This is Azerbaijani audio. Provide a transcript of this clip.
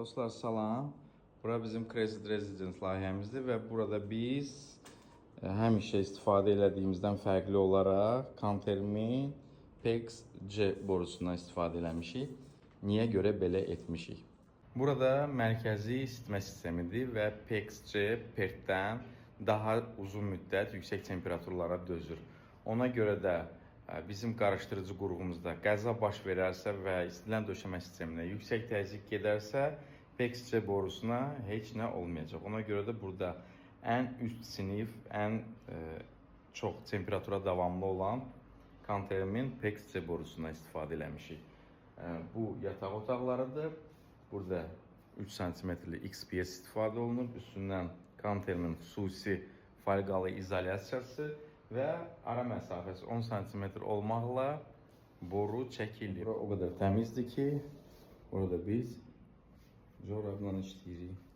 Dostlar salam. Bura bizim Credit Residence layihəmizdir və burada biz həmişə istifadə elədiyimizdən fərqli olaraq Kantermin PEX-C borusundan istifadə eləmişik. Niyə görə belə etmişik? Burada mərkəzi isitmə sistemidir və PEX-C PERT-dən daha uzun müddət yüksək temperaturlara dözür. Ona görə də bizim qarışdırıcı qurğumuzda qəza baş verərsə və istilən döşəmə sisteminə yüksək təzyiq gedərsə, PEX-C borusuna heç nə olmayacaq. Ona görə də burada ən üst sinif, ən çox temperatura davamlı olan Kantermin PEX-C borusundan istifadə eləmişik. Bu yataq otaqlarıdır. Burada 3 cm-lik XPS istifadə olunub. Üstündən Kantermin xüsusi folqalı izolyasiyası və ara məsafəsi 10 cm olmaqla boru çəkilir. Bura o qədər təmizdir ki, burada biz corabla işləyirik.